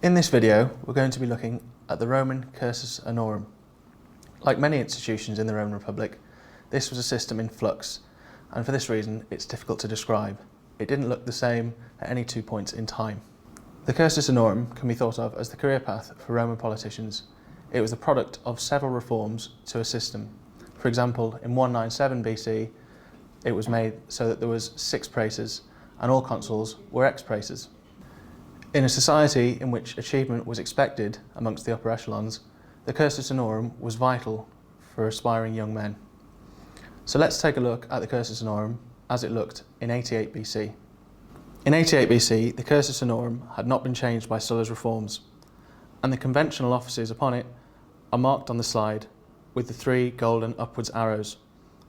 In this video, we're going to be looking at the Roman Cursus Honorum. Like many institutions in the Roman Republic, this was a system in flux, and for this reason it's difficult to describe. It didn't look the same at any 2 points in time. The Cursus Honorum can be thought of as the career path for Roman politicians. It was the product of several reforms to a system. For example, in 197 BC, it was made so that there was 6 praetors and all consuls were ex-praetors. In a society in which achievement was expected amongst the upper echelons, the Cursus Honorum was vital for aspiring young men. So let's take a look at the Cursus Honorum as it looked in 88 BC. In 88 BC, the Cursus Honorum had not been changed by Sulla's reforms, and the conventional offices upon it are marked on the slide with the 3 golden upwards arrows.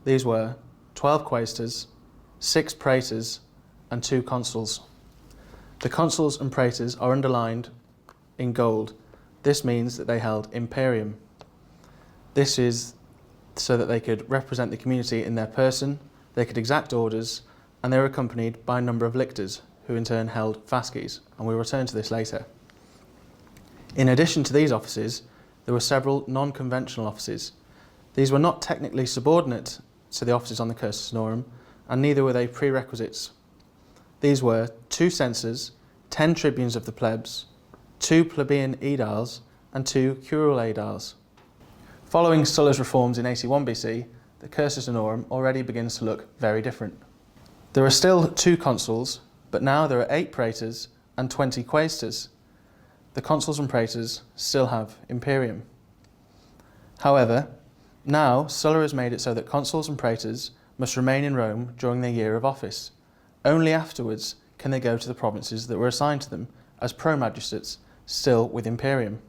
These were 12 quaestors, 6 praetors, and 2 consuls. The consuls and praetors are underlined in gold. This means that they held imperium. This is so that they could represent the community in their person, they could exact orders, and they were accompanied by a number of lictors, who in turn held fasces, and we'll return to this later. In addition to these offices, there were several non-conventional offices. These were not technically subordinate to the offices on the Cursus Honorum, and neither were they prerequisites. These were 2 censors, 10 tribunes of the plebs, 2 plebeian Aediles, and 2 curule Aediles. Following Sulla's reforms in 81 BC, the Cursus Honorum already begins to look very different. There are still 2 consuls, but now there are 8 praetors and 20 quaestors. The consuls and praetors still have imperium. However, now Sulla has made it so that consuls and praetors must remain in Rome during their year of office. Only afterwards can they go to the provinces that were assigned to them as pro-magistrates, still with imperium.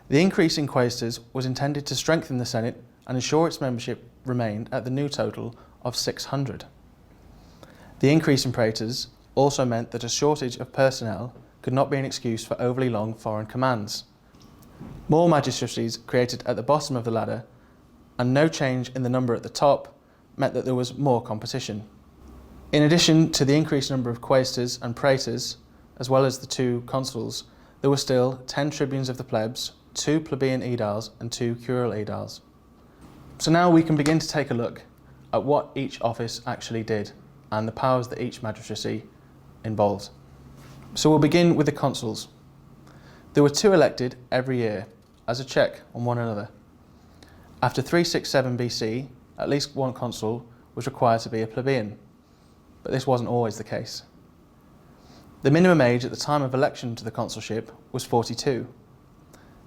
The increase in quaestors was intended to strengthen the Senate and ensure its membership remained at the new total of 600. The increase in praetors also meant that a shortage of personnel could not be an excuse for overly long foreign commands. More magistracies created at the bottom of the ladder, and no change in the number at the top meant that there was more competition. In addition to the increased number of quaestors and praetors, as well as the 2 consuls, there were still 10 tribunes of the plebs, 2 plebeian Aediles, and 2 curule Aediles. So now we can begin to take a look at what each office actually did and the powers that each magistracy involved. So we'll begin with the consuls. There were 2 elected every year as a check on one another. After 367 BC, at least 1 consul was required to be a plebeian, but this wasn't always the case. The minimum age at the time of election to the consulship was 42.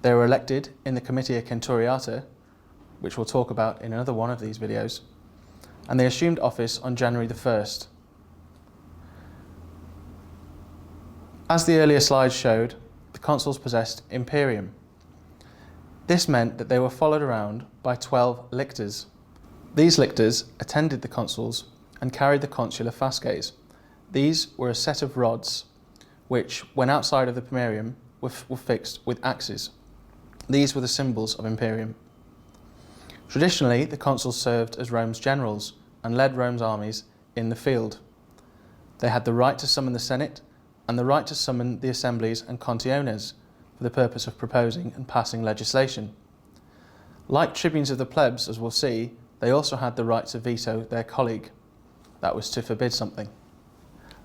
They were elected in the Comitia Centuriata, which we'll talk about in another one of these videos, and they assumed office on January the 1st. As the earlier slides showed, the consuls possessed imperium. This meant that they were followed around by 12 lictors. These lictors attended the consuls and carried the consular fasces. These were a set of rods which, when outside of the pomerium, were fixed with axes. These were the symbols of imperium. Traditionally, the consuls served as Rome's generals and led Rome's armies in the field. They had the right to summon the Senate and the right to summon the assemblies and contiones for the purpose of proposing and passing legislation. Like tribunes of the plebs, as we'll see, they also had the right to veto their colleague. That was to forbid something.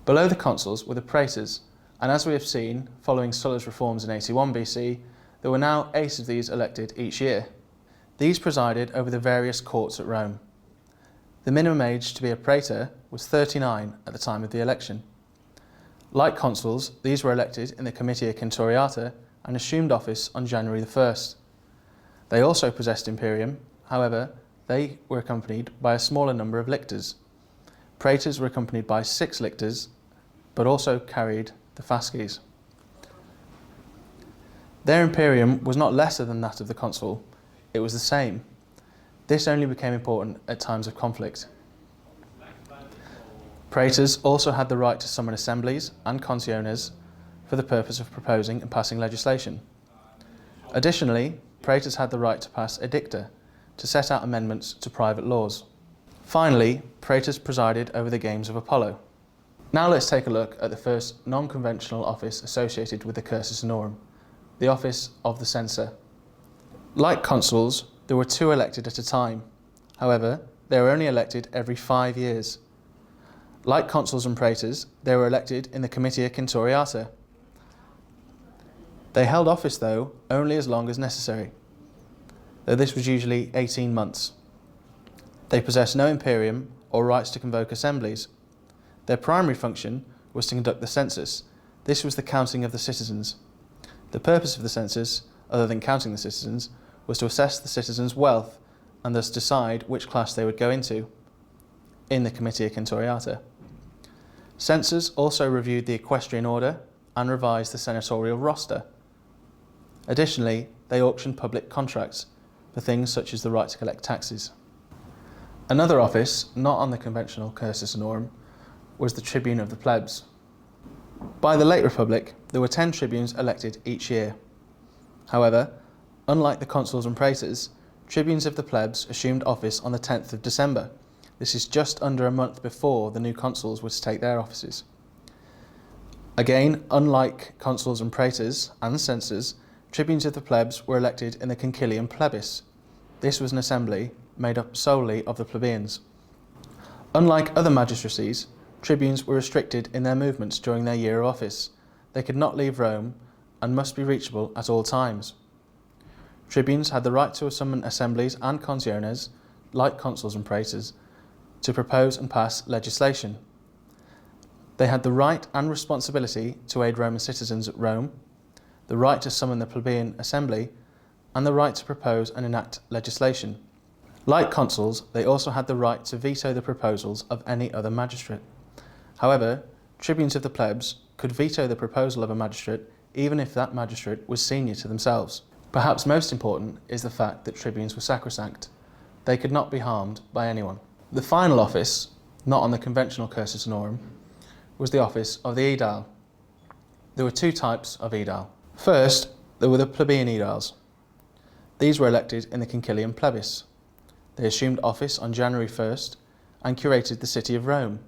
Below the consuls were the praetors, and as we have seen, following Sulla's reforms in 81 BC, there were now 8 of these elected each year. These presided over the various courts at Rome. The minimum age to be a praetor was 39 at the time of the election. Like consuls, these were elected in the Comitia Centuriata and assumed office on January the 1st. They also possessed imperium, however, they were accompanied by a smaller number of lictors. Praetors were accompanied by 6 lictors, but also carried the fasces. Their imperium was not lesser than that of the consul, it was the same. This only became important at times of conflict. Praetors also had the right to summon assemblies and conciones for the purpose of proposing and passing legislation. Additionally, praetors had the right to pass edicta, to set out amendments to private laws. Finally, praetors presided over the games of Apollo. Now let's take a look at the first non-conventional office associated with the Cursus Honorum, the office of the censor. Like consuls, there were 2 elected at a time. However, they were only elected every 5 years. Like consuls and praetors, they were elected in the Comitia Centuriata. They held office, though, only as long as necessary, though this was usually 18 months. They possessed no imperium or rights to convoke assemblies. Their primary function was to conduct the census. This was the counting of the citizens. The purpose of the census, other than counting the citizens, was to assess the citizens' wealth and thus decide which class they would go into in the Comitia Centuriata. Censors also reviewed the equestrian order and revised the senatorial roster. Additionally, they auctioned public contracts for things such as the right to collect taxes. Another office, not on the conventional Cursus Honorum, was the tribune of the plebs. By the late Republic, there were 10 tribunes elected each year. However, unlike the consuls and praetors, tribunes of the plebs assumed office on the 10th of December. This is just under a month before the new consuls were to take their offices. Again, unlike consuls and praetors and censors, tribunes of the plebs were elected in the concilium plebis. This was an assembly made up solely of the plebeians. Unlike other magistracies, tribunes were restricted in their movements during their year of office. They could not leave Rome and must be reachable at all times. Tribunes had the right to summon assemblies and conciones, like consuls and praetors, to propose and pass legislation. They had the right and responsibility to aid Roman citizens at Rome, the right to summon the plebeian assembly, and the right to propose and enact legislation. Like consuls, they also had the right to veto the proposals of any other magistrate. However, tribunes of the plebs could veto the proposal of a magistrate even if that magistrate was senior to themselves. Perhaps most important is the fact that tribunes were sacrosanct. They could not be harmed by anyone. The final office, not on the conventional Cursus Honorum, was the office of the Aedile. There were 2 types of Aedile. First, there were the plebeian Aediles. These were elected in the concilium plebis. They assumed office on January 1st and curated the city of Rome.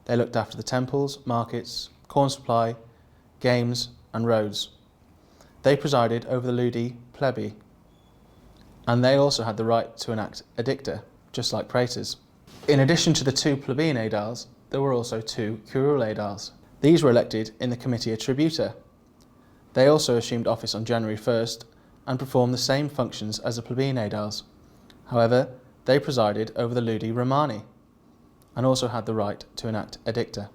They looked after the temples, markets, corn supply, games and roads. They presided over the ludi plebi, and they also had the right to enact edicta, just like praetors. In addition to the 2 plebeian Aediles, there were also 2 curule Aediles. These were elected in the Comitia Tributa. They also assumed office on January 1st and performed the same functions as the plebeian Aediles. However, they presided over the ludi Romani and also had the right to enact edicta.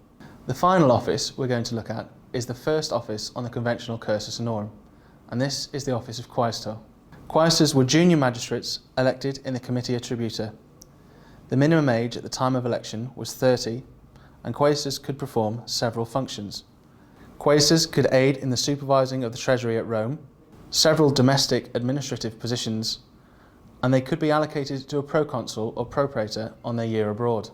The final office we're going to look at is the first office on the conventional Cursus Honorum, and this is the office of quaestor. Quaestors were junior magistrates elected in the Comitia Tributa. The minimum age at the time of election was 30, and quaestors could perform several functions. Quaestors could aid in the supervising of the treasury at Rome, several domestic administrative positions, and they could be allocated to a proconsul or propraetor on their year abroad.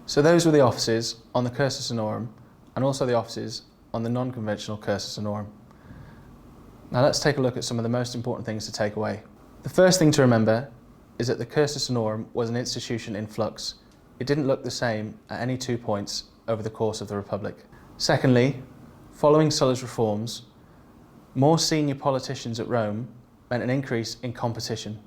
So those were the offices on the Cursus Honorum and also the offices on the non-conventional Cursus Honorum. Now let's take a look at some of the most important things to take away. The first thing to remember is that the Cursus Honorum was an institution in flux. It didn't look the same at any 2 points over the course of the Republic. Secondly, following Sulla's reforms, more senior politicians at Rome meant an increase in competition.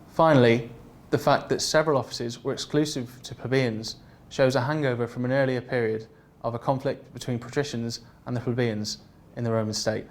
Finally, the fact that several offices were exclusive to plebeians shows a hangover from an earlier period of a conflict between patricians and the plebeians in the Roman state.